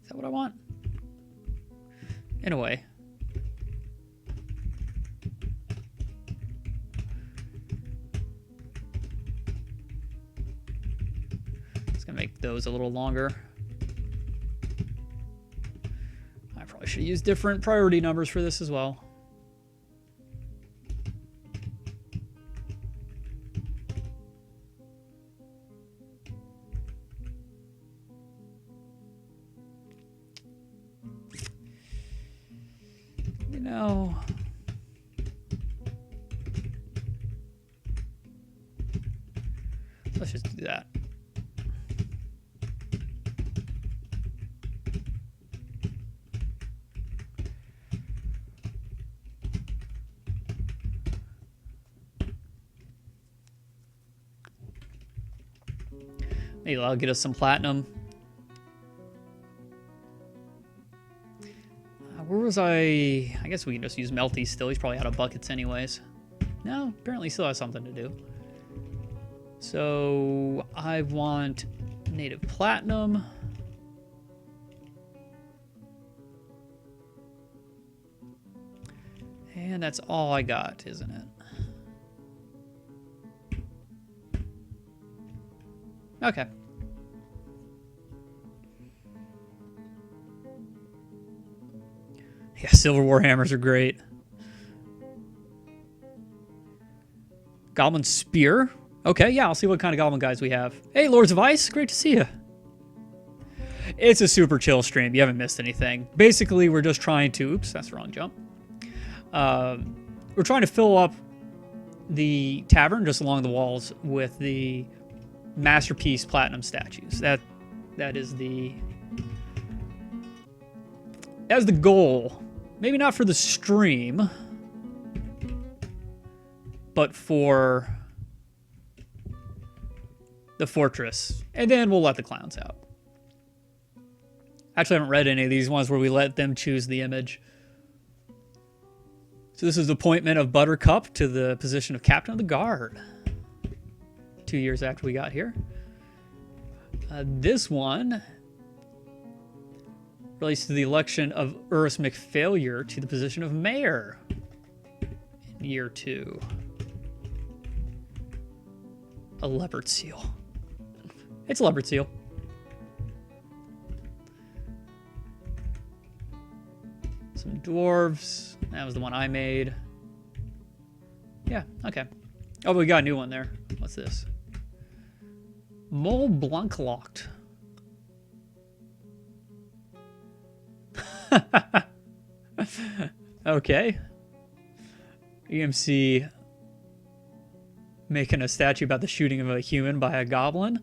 that what I want? In a way. It's gonna make those a little longer. I probably should use different priority numbers for this as well. You know, let's just do that. Maybe that'll get us some platinum. Where was I? I guess we can just use Melty still. He's probably out of buckets anyways. No, apparently he still has something to do. So I want native platinum. And that's all I got, isn't it? Okay. Yeah, silver warhammers are great. Goblin spear. Okay, yeah, I'll see what kind of goblin guys we have. Hey, Lords of Ice, great to see you. It's a super chill stream. You haven't missed anything. Basically, we're just trying to... Oops, that's the wrong jump. We're trying to fill up the tavern just along the walls with the masterpiece platinum statues. That is the goal. Maybe not for the stream, but for the fortress. And then we'll let the clowns out. Actually, I haven't read any of these ones where we let them choose the image. So this is the appointment of Buttercup to the position of Captain of the Guard. 2 years after we got here. This one relates to the election of Urus McFailure to the position of Mayor in year 2. A leopard seal. It's a leopard seal. Some dwarves. That was the one I made. Yeah, okay. Oh, but we got a new one there. What's this? Mole Blanc locked. Okay. EMC making a statue about the shooting of a human by a goblin.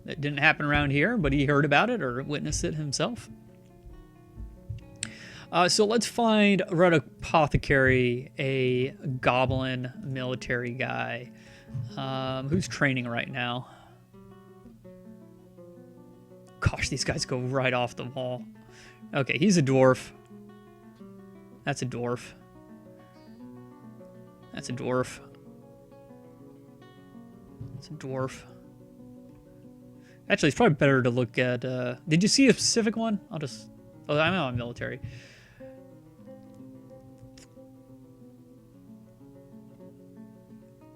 That didn't happen around here, but he heard about it or witnessed it himself. So let's find Red Apothecary, a goblin military guy who's training right now. Gosh, these guys go right off the wall. Okay, he's a dwarf. That's a dwarf. That's a dwarf. That's a dwarf. Actually, it's probably better to look at... did you see a specific one? I'll just... Oh, I'm on military.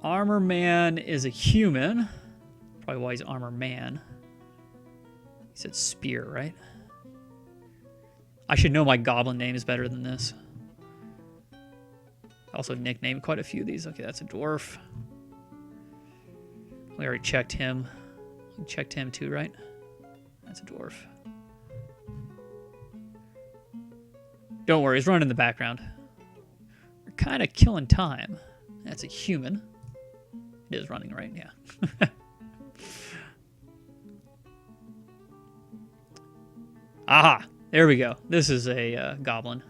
Armor Man is a human. Probably why he's Armor Man. He said spear, right? I should know my goblin names better than this. I also nicknamed quite a few of these. Okay, that's a dwarf. We already checked him. We checked him too, right? That's a dwarf. Don't worry, he's running in the background. We're kind of killing time. That's a human. It is running, right? Yeah. Aha! There we go. This is a goblin.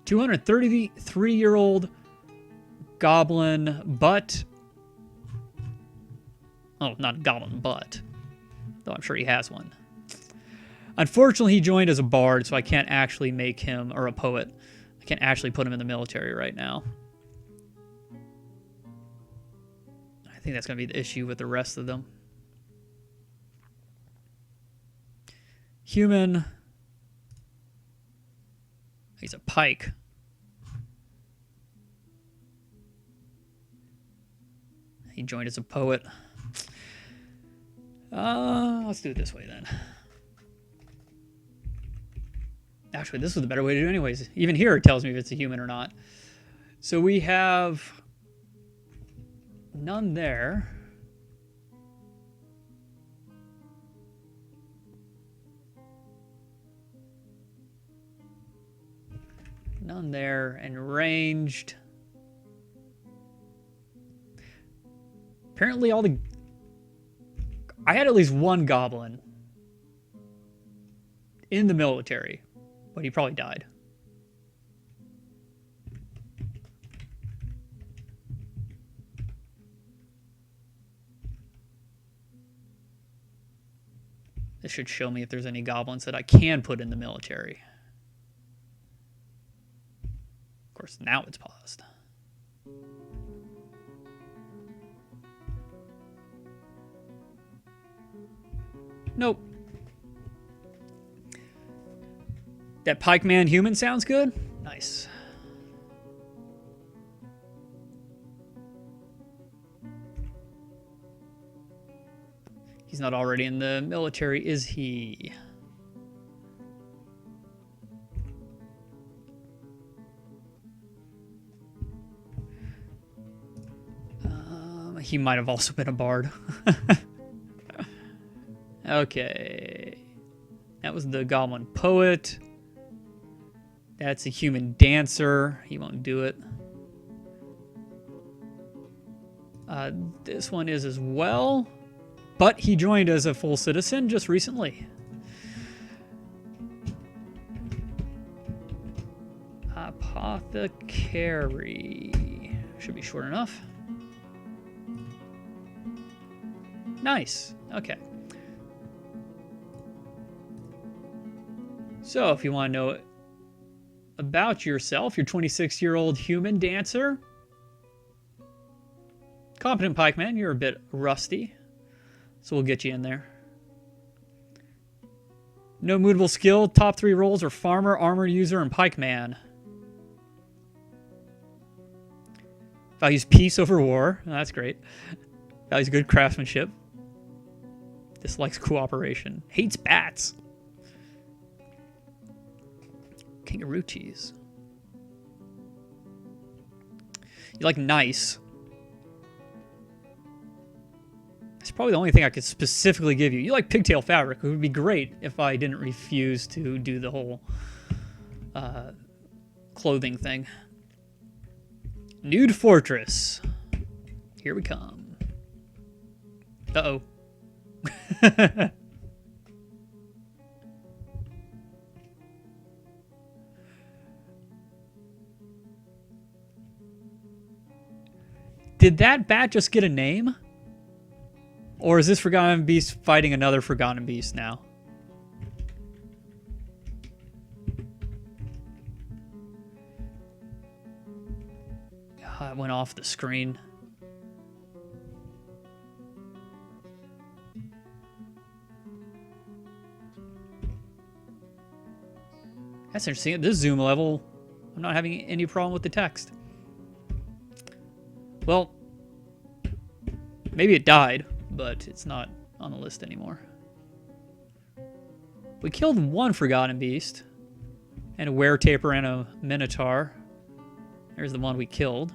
233-year-old goblin butt. Oh, not a goblin butt. Though I'm sure he has one. Unfortunately, he joined as a bard, so I can't actually make him, or a poet. I can't actually put him in the military right now. I think that's going to be the issue with the rest of them. Human. He's a pike. He joined as a poet. Let's do it this way then. Actually, this was the better way to do it anyways. Even here it tells me if it's a human or not. So we have none there. None there, and ranged. Apparently all the... I had at least one goblin in the military, but he probably died. This should show me if there's any goblins that I can put in the military. Of course, now it's paused. Nope. That pikeman human sounds good. Nice. He's not already in the military, is he? He might have also been a bard. Okay. That was the goblin poet. That's a human dancer. He won't do it. This one is as well. But he joined as a full citizen just recently. Apothecary. Should be short enough. Nice. Okay. So if you want to know about yourself, you're 26-year-old human dancer. Competent pikeman. You're a bit rusty. So we'll get you in there. No mutable skill. Top 3 roles are farmer, armor user, and pikeman. Values peace over war. Oh, that's great. Values good craftsmanship. Dislikes cooperation. Hates bats. Kangaroo cheese. You like nice. That's probably the only thing I could specifically give you. You like pigtail fabric. It would be great if I didn't refuse to do the whole clothing thing. Nude Fortress. Here we come. Uh-oh. Did that bat just get a name? Or is this Forgotten Beast fighting another Forgotten Beast now? It went off the screen. That's interesting. At this zoom level, I'm not having any problem with the text. Well, maybe it died, but it's not on the list anymore. We killed one Forgotten Beast, and a Weretaper and a Minotaur. There's the one we killed.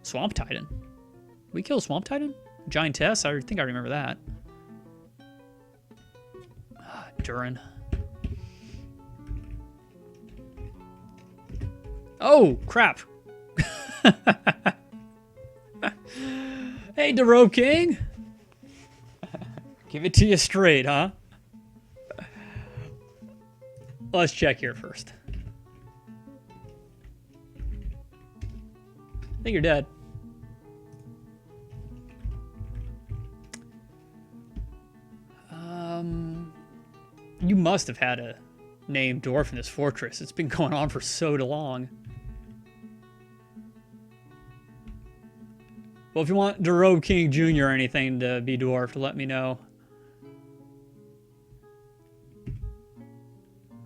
Swamp Titan. We killed Swamp Titan? Giantess? I think I remember that. Durin. Oh, crap. Hey, Dwarf King. Give it to you straight, huh? Let's check here first. I think you're dead. You must have had a named dwarf in this fortress. It's been going on for so long. Well, if you want Dwarf King Jr. or anything to be dwarfed, let me know.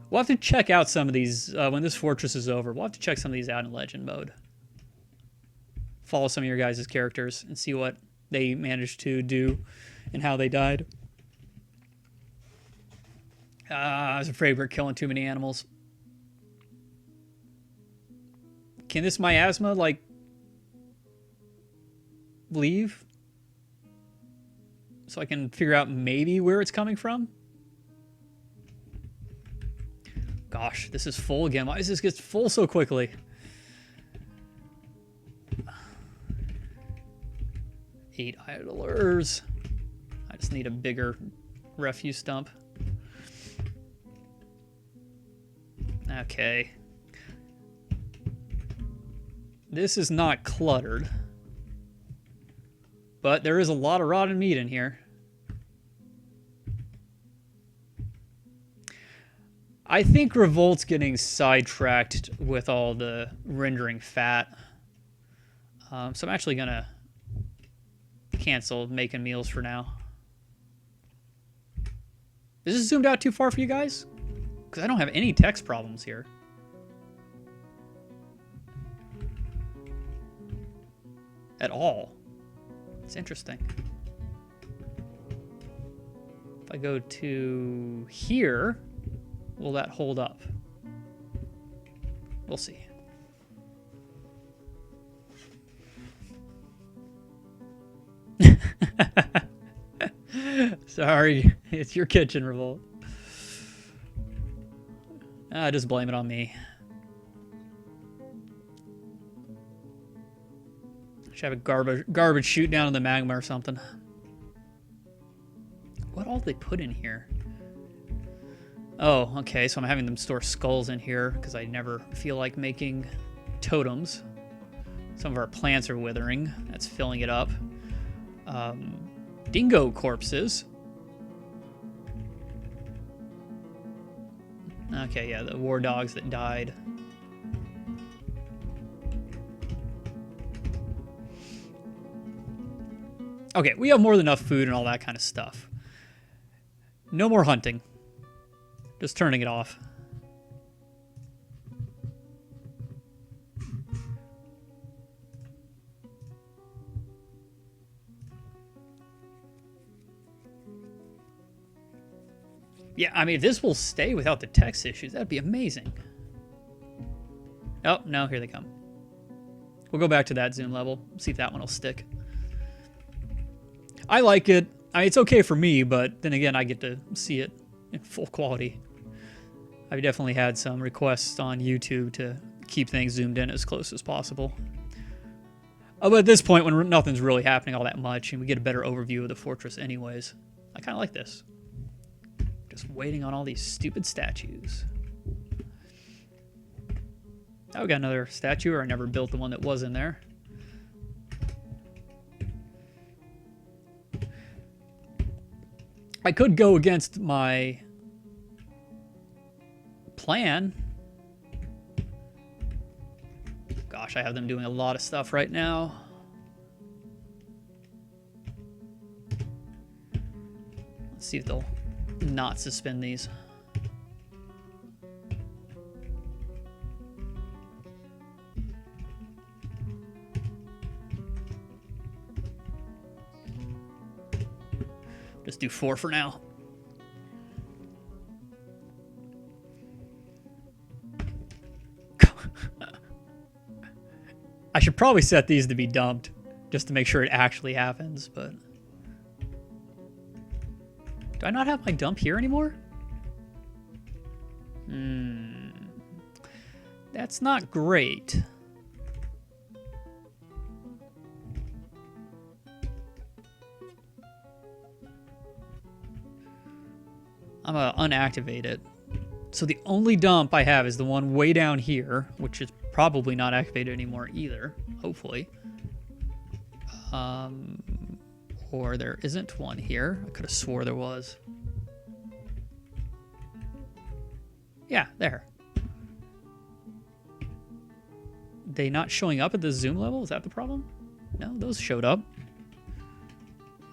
We'll have to check out some of these when this fortress is over. We'll have to check some of these out in legend mode. Follow some of your guys' characters and see what they managed to do and how they died. I was afraid we were killing too many animals. Can this miasma, like, leave? So I can figure out maybe where it's coming from? Gosh, this is full again. Why does this get full so quickly? Eight idlers. I just need a bigger refuse dump. Okay. This is not cluttered. But there is a lot of rotten meat in here. I think Revolt's getting sidetracked with all the rendering fat. So I'm actually going to cancel making meals for now. Is this zoomed out too far for you guys? Because I don't have any text problems here. At all. It's interesting. If I go to here, will that hold up? We'll see. Sorry, it's your kitchen, Revolt. Just blame it on me. Should have a garbage chute down in the magma or something. What all did they put in here? Oh, okay, so I'm having them store skulls in here because I never feel like making totems. Some of our plants are withering. That's filling it up. Dingo corpses. Okay, yeah, the war dogs that died. Okay, we have more than enough food and all that kind of stuff. No more hunting. Just turning it off. Yeah, I mean, if this will stay without the text issues, that'd be amazing. Oh, no, here they come. We'll go back to that zoom level, see if that one will stick. I like it. I mean, it's okay for me, but then again, I get to see it in full quality. I've definitely had some requests on YouTube to keep things zoomed in as close as possible. But at this point, when nothing's really happening all that much, and we get a better overview of the fortress anyways, I kind of like this. Just waiting on all these stupid statues. Oh, we got another statue, or I never built the one that was in there. I could go against my plan. Gosh, I have them doing a lot of stuff right now. Let's see if they'll not suspend these. Just do 4 for now. I should probably set these to be dumped just to make sure it actually happens, but do I not have my dump here anymore? That's not great. I'm gonna unactivate it. So the only dump I have is the one way down here, which is probably not activated anymore either, hopefully. Or there isn't one here. I could have swore there was. Yeah, there. They not showing up at the zoom level? Is that the problem? No, those showed up.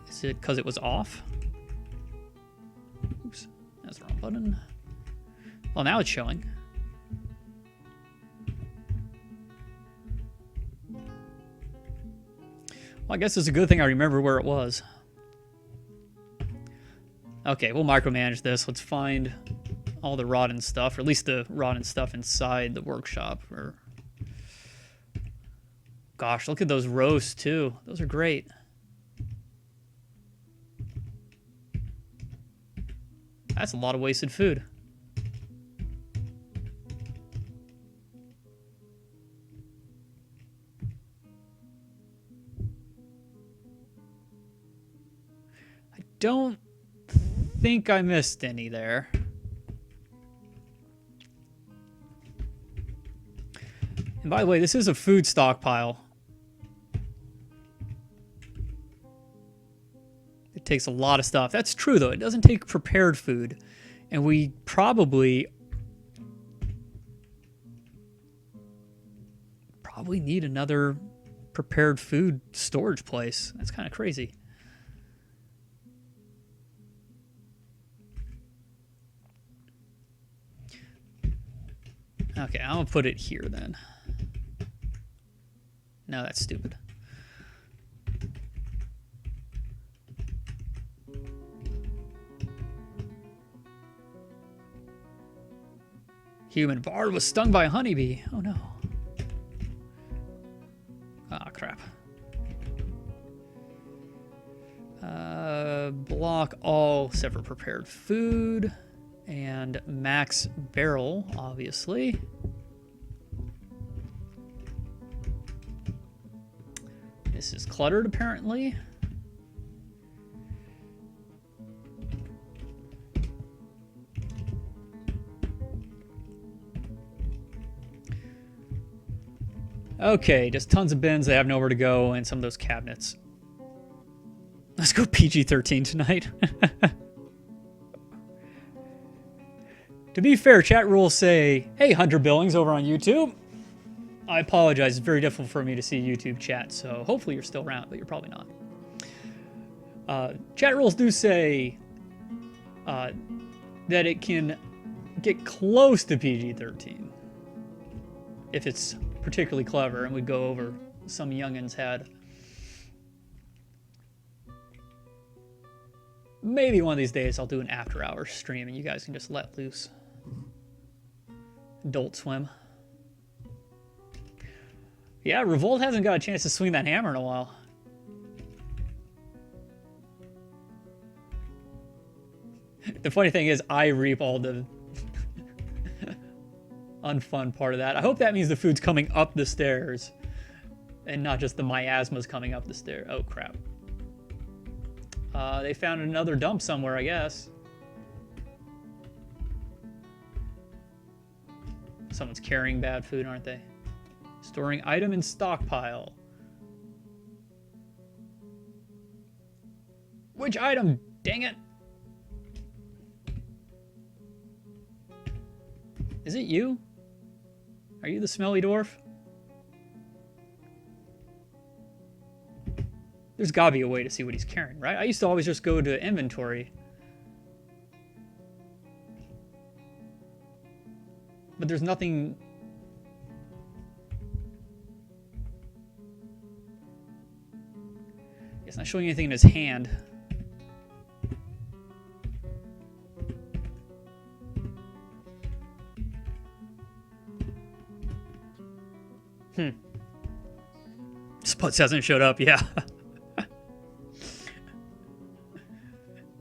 Is it because it was off? Oops, that's the wrong button. Well, now it's showing. Well, I guess it's a good thing I remember where it was. Okay, we'll micromanage this. Let's find all the rotten stuff, or at least the rotten stuff inside the workshop. Or, gosh, look at those roasts too. Those are great. That's a lot of wasted food. I don't think I missed any there. And by the way, this is a food stockpile. It takes a lot of stuff. That's true, though. It doesn't take prepared food. And we probably need another prepared food storage place. That's kind of crazy. Okay, I'm going to put it here then. No, that's stupid. Human bard was stung by a honeybee. Oh no. Ah, crap. Block all except for prepared food. And max barrel, obviously. This is cluttered, apparently. Okay, just tons of bins that have nowhere to go, and some of those cabinets. Let's go PG-13 tonight. To be fair, chat rules say, hey, Hunter Billings over on YouTube. I apologize. It's very difficult for me to see YouTube chat, so hopefully you're still around, but you're probably not. Chat rules do say that it can get close to PG-13 if it's particularly clever, and we go over some youngins had. Maybe one of these days I'll do an after-hours stream and you guys can just let loose. Adult Swim. Yeah, Revolt hasn't got a chance to swing that hammer in a while. The funny thing is, I reap all the unfun part of that. I hope that means the food's coming up the stairs and not just the miasmas coming up the stairs. Oh, crap. They found another dump somewhere, I guess. Someone's carrying bad food, aren't they? Storing item in stockpile. Which item? Dang it. Is it you? Are you the smelly dwarf? There's gotta be a way to see what he's carrying, right? I used to always just go to inventory. But there's nothing... It's not showing anything in his hand. Sputs hasn't showed up, yeah.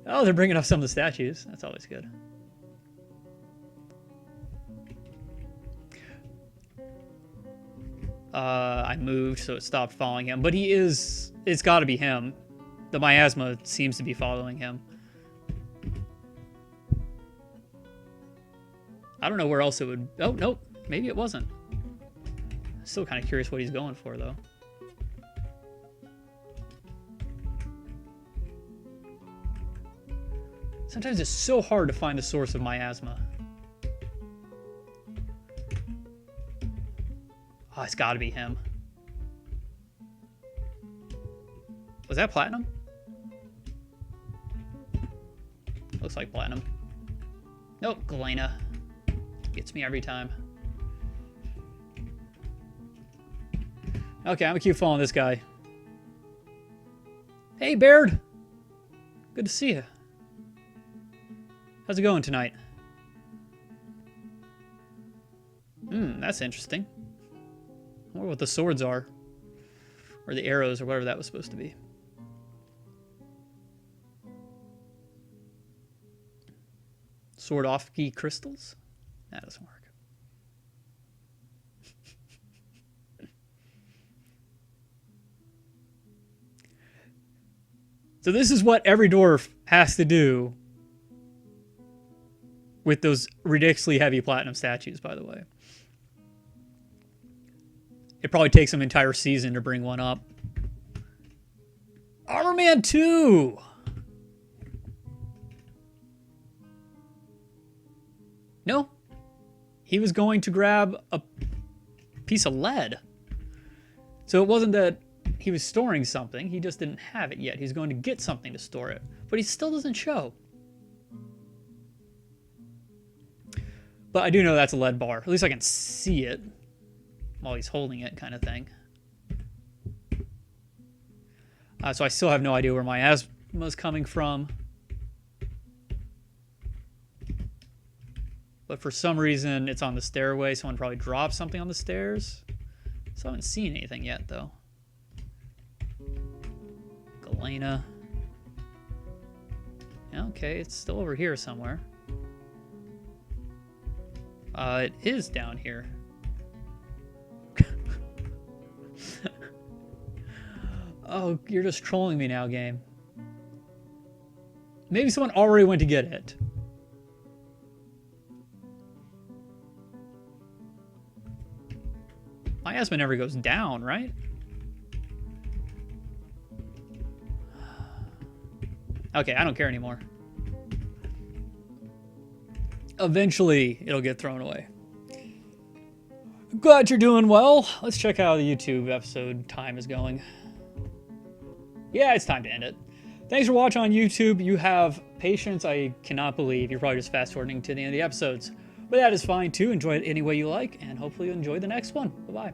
Oh, they're bringing up some of the statues. That's always good. I moved, so it stopped following him. But he is... It's got to be him. The miasma seems to be following him. I don't know where else it would... Oh, nope. Maybe it wasn't. Still kind of curious what he's going for, though. Sometimes it's so hard to find the source of miasma. Oh, it's got to be him. Was that platinum? Looks like platinum. Nope, Galena. Gets me every time. Okay, I'm gonna keep following this guy. Hey, Baird. Good to see you. How's it going tonight? That's interesting. I wonder what the swords are. Or the arrows, or whatever that was supposed to be. Sword off key crystals? That doesn't work. So this is what every dwarf has to do with those ridiculously heavy platinum statues, by the way. It probably takes them an entire season to bring one up. Armor Man 2! No. He was going to grab a piece of lead. So it wasn't that he was storing something. He just didn't have it yet. He's going to get something to store it. But he still doesn't show. But I do know that's a lead bar. At least I can see it while he's holding it, kind of thing. So I still have no idea where my asthma's coming from. But for some reason, it's on the stairway. Someone probably dropped something on the stairs. So I haven't seen anything yet, though. Galena. Okay, it's still over here somewhere. It is down here. Oh, you're just trolling me now, game. Maybe someone already went to get it. My asthma never goes down, right? Okay, I don't care anymore. Eventually, it'll get thrown away. Glad you're doing well. Let's check out how the YouTube episode time is going. Yeah, it's time to end it. Thanks for watching on YouTube. You have patience. I cannot believe you're probably just fast-forwarding to the end of the episodes. But that is fine, too. Enjoy it any way you like, and hopefully you'll enjoy the next one. Bye-bye.